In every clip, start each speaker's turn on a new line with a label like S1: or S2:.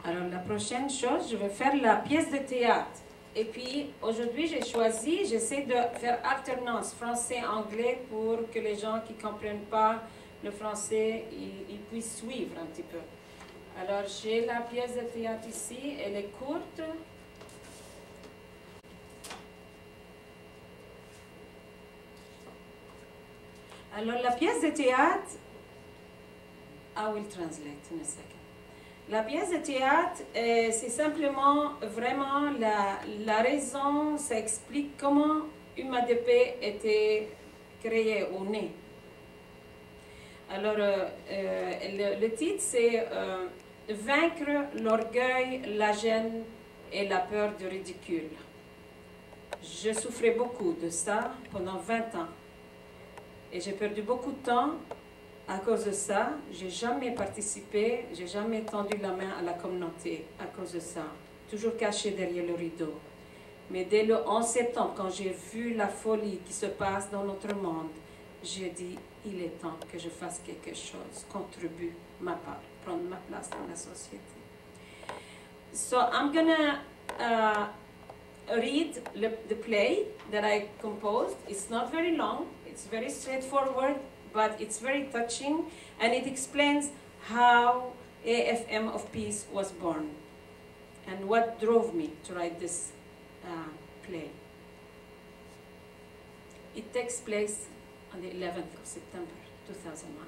S1: Alors la prochaine chose, je vais faire la pièce de théâtre. Et puis aujourd'hui j'ai choisi, j'essaie de faire alternance français-anglais pour que les gens qui ne comprennent pas le français, ils puissent suivre un petit peu. Alors j'ai la pièce de théâtre ici, elle est courte. Alors la pièce de théâtre, I will translate in a second. La pièce de théâtre, c'est simplement vraiment la raison, ça explique comment UMA de Paix était créé ou né. Alors, le titre, c'est Vaincre l'orgueil, la gêne et la peur du ridicule. Je souffrais beaucoup de ça pendant 20 ans. Et j'ai perdu beaucoup de temps à cause de ça. J'ai jamais participé, j'ai jamais tendu la main à la communauté à cause de ça. Toujours caché derrière le rideau. Mais dès le 11 septembre, quand j'ai vu la folie qui se passe dans notre monde, j'ai dit, il est temps que je fasse quelque chose, contribue ma part, prendre ma place dans la société. So I'm gonna read the play that I composed. It's not very long, it's very straightforward, but it's very touching, and it explains how AFM of Peace was born and what drove me to write this play. It takes place on the 11th of September 2001.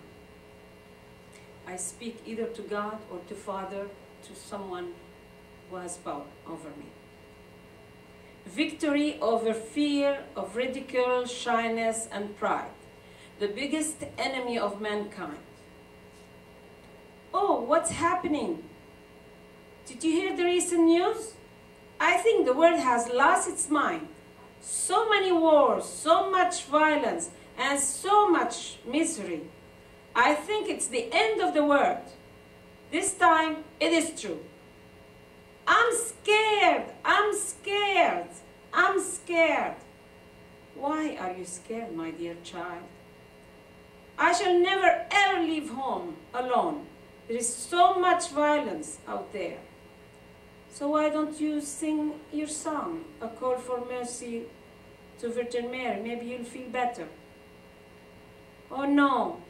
S1: I speak either to God or to Father, to someone who has power over me. Victory over fear of ridicule, shyness, and pride. The biggest enemy of mankind. Oh, what's happening? Did you hear the recent news? I think the world has lost its mind. So many wars, so much violence, and so much misery. I think it's the end of the world. This time, it is true. I'm scared, I'm scared, I'm scared. Why are you scared, my dear child? I shall never ever leave home alone. There is so much violence out there. So why don't you sing your song, A Call for Mercy to Virgin Mary? Maybe you'll feel better. Oh no,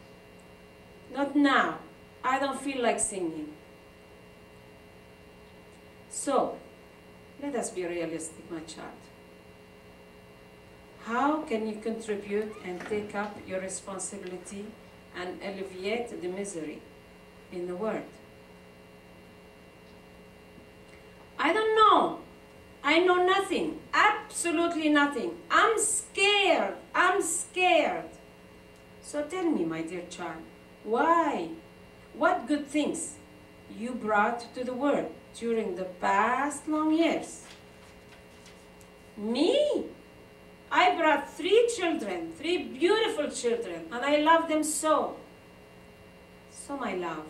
S1: not now. I don't feel like singing. So, let us be realistic, my child. How can you contribute and take up your responsibility and alleviate the misery in the world? I don't know. I know nothing. Absolutely nothing. I'm scared. I'm scared. So tell me, my dear child, why? What good things you brought to the world during the past long years? Me? I brought 3 children, 3 beautiful children, and I love them so. So, my love,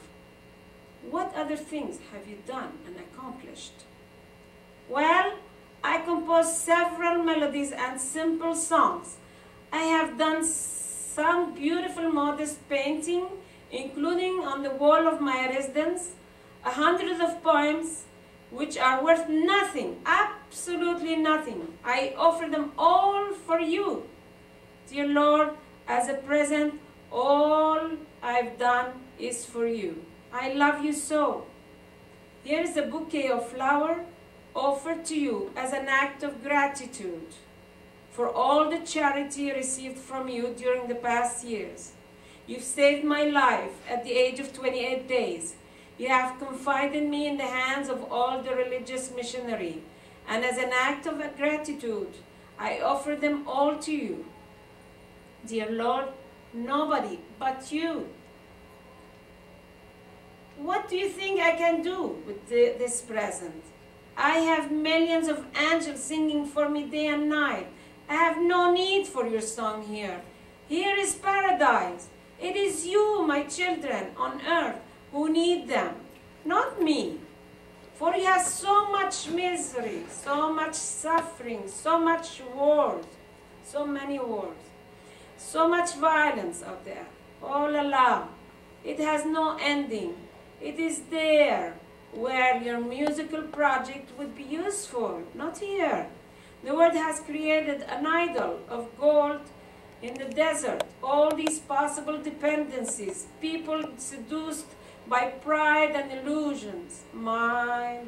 S1: what other things have you done and accomplished? Well, I composed several melodies and simple songs. I have done some beautiful modest painting, including on the wall of my residence, 100 of poems, which are worth nothing, absolutely nothing. I offer them all for you. Dear Lord, as a present, all I've done is for you. I love you so. Here is a bouquet of flowers offered to you as an act of gratitude for all the charity received from you during the past years. You've saved my life at the age of 28 days. You have confided me in the hands of all the religious missionary, and as an act of gratitude, I offer them all to you. Dear Lord, nobody but you. What do you think I can do with this present? I have millions of angels singing for me day and night. I have no need for your song here. Here is paradise. It is you, my children, on earth, who need them, not me. For you have so much misery, so much suffering, so much wars, so many wars, so much violence out there. Oh la la, it has no ending. It is there, where your musical project would be useful, not here. The world has created an idol of gold in the desert. All these possible dependencies, people seduced by pride and illusions. My.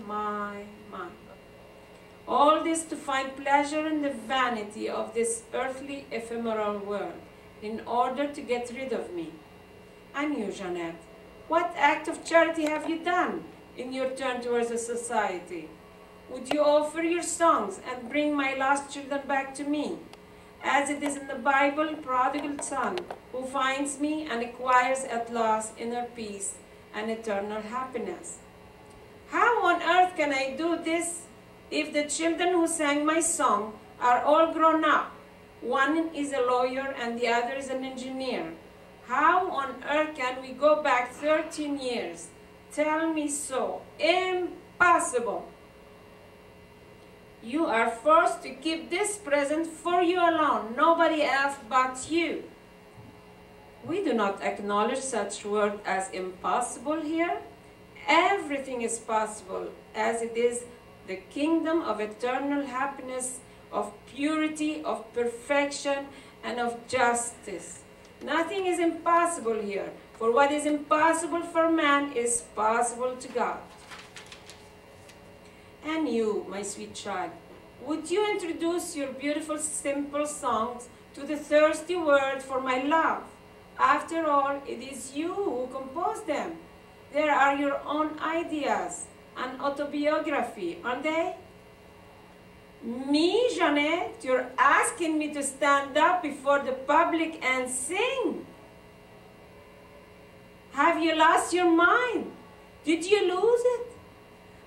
S1: All this to find pleasure in the vanity of this earthly, ephemeral world, in order to get rid of me. And you, Jeannette, what act of charity have you done in your turn towards the society? Would you offer your songs and bring my lost children back to me? As it is in the Bible, prodigal son, who finds me and acquires at last inner peace and eternal happiness. How on earth can I do this if the children who sang my song are all grown up? One is a lawyer and the other is an engineer. How on earth can we go back 13 years? Tell me so. Impossible. You are forced to keep this present for you alone, nobody else but you. We do not acknowledge such word as impossible here. Everything is possible, as it is the kingdom of eternal happiness, of purity, of perfection, and of justice. Nothing is impossible here, for what is impossible for man is possible to God. And you, my sweet child, would you introduce your beautiful, simple songs to the thirsty world for my love? After all, it is you who compose them. They are your own ideas, an autobiography, aren't they? Me, Jeannette, you're asking me to stand up before the public and sing? Have you lost your mind? Did you lose it?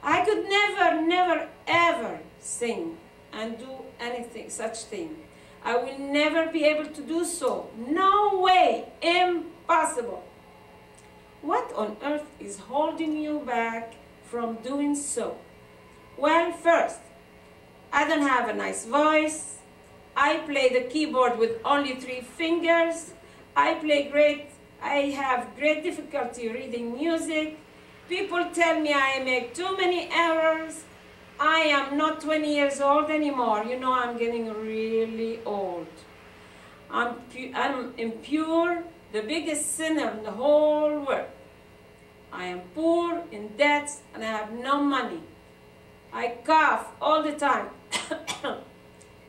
S1: I could never, ever sing and do anything, such thing. I will never be able to do so. No way, impossible. What on earth is holding you back from doing so? Well, first, I don't have a nice voice. I play the keyboard with only 3 fingers. I have great difficulty reading music. People tell me I make too many errors. I am not 20 years old anymore. You know, I'm getting really old. I'm impure, the biggest sinner in the whole world. I am poor, in debt, and I have no money. I cough all the time.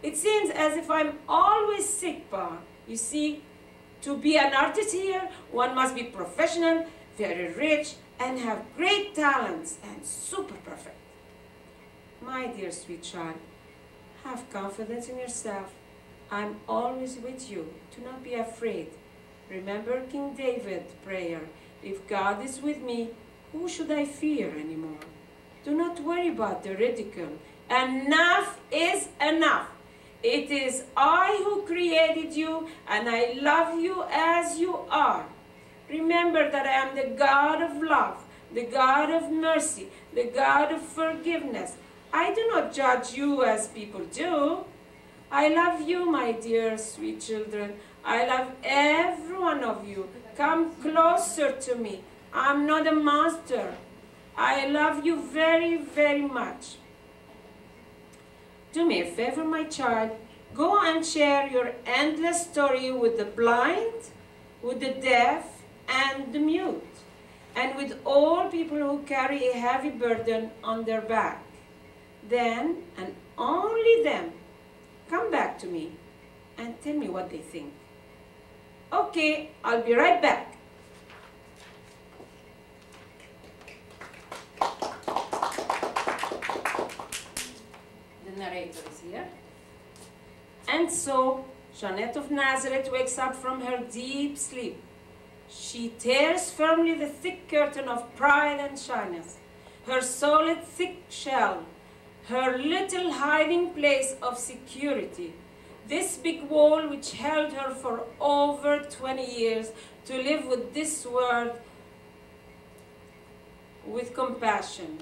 S1: It seems as if I'm always sick, Pa. You see, to be an artist here, one must be professional, very rich, and have great talents and super perfect. My dear sweet child, have confidence in yourself. I'm always with you. Do not be afraid. Remember King David's prayer, if God is with me, who should I fear anymore? Do not worry about the ridicule. Enough is enough. It is I who created you, and I love you as you are. Remember that I am the God of love, the God of mercy, the God of forgiveness. I do not judge you as people do. I love you, my dear sweet children. I love every one of you. Come closer to me. I'm not a monster. I love you very, very much. Do me a favor, my child. Go and share your endless story with the blind, with the deaf, and the mute, and with all people who carry a heavy burden on their back. Then, and only then, come back to me and tell me what they think. Okay, I'll be right back. The narrator is here. And so, Jeannette of Nazareth wakes up from her deep sleep. She tears firmly the thick curtain of pride and shyness, her solid thick shell, her little hiding place of security, this big wall which held her for over 20 years to live with this world with compassion.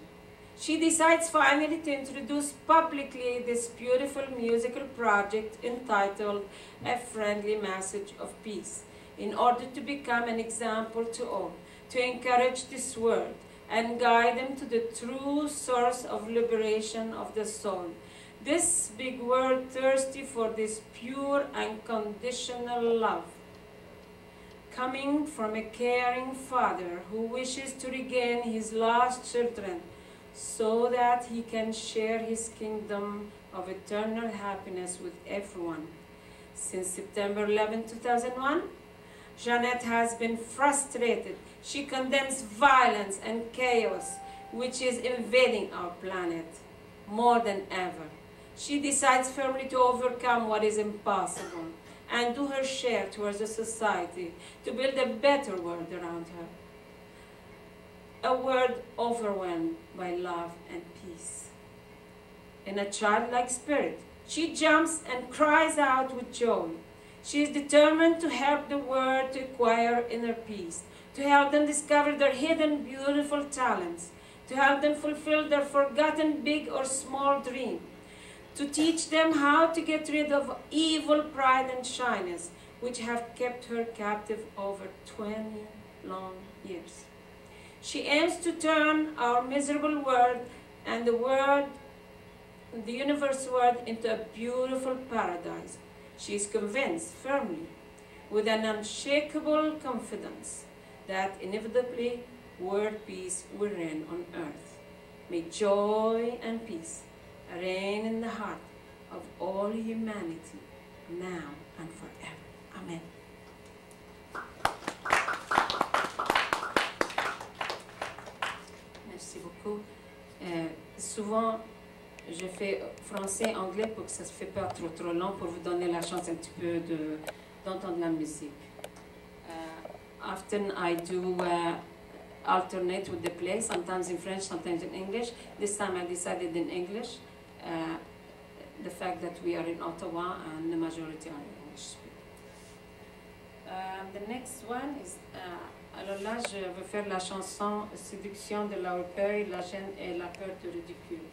S1: She decides finally to introduce publicly this beautiful musical project entitled A Friendly Message of Peace, in order to become an example to all, to encourage this world and guide them to the true source of liberation of the soul. This big word, thirsty for this pure, unconditional love, coming from a caring father who wishes to regain his lost children so that he can share his kingdom of eternal happiness with everyone. Since September 11, 2001, Jeannette has been frustrated. She condemns violence and chaos, which is invading our planet more than ever. She decides firmly to overcome what is impossible and do her share towards the society to build a better world around her. A world overwhelmed by love and peace. In a childlike spirit, she jumps and cries out with joy. She is determined to help the world to acquire inner peace, to help them discover their hidden beautiful talents, to help them fulfill their forgotten big or small dream, to teach them how to get rid of evil pride and shyness, which have kept her captive over 20 long years. She aims to turn our miserable world and the universe world into a beautiful paradise. She is convinced firmly, with an unshakable confidence, that inevitably world peace will reign on earth. May joy and peace reign in the heart of all humanity, now and forever. Amen. Merci beaucoup. Souvent, je fais français-anglais pour que ça se fait pas trop long, pour vous donner la chance un petit peu d'entendre la musique. Often I do alternate with the play, sometimes in French, sometimes in English. This time I decided in English. The fact that we are in Ottawa and the majority are English speaking. The next one is, alors là je veux faire la chanson Séduction de l'orgueil, la gêne et la peur du ridicule.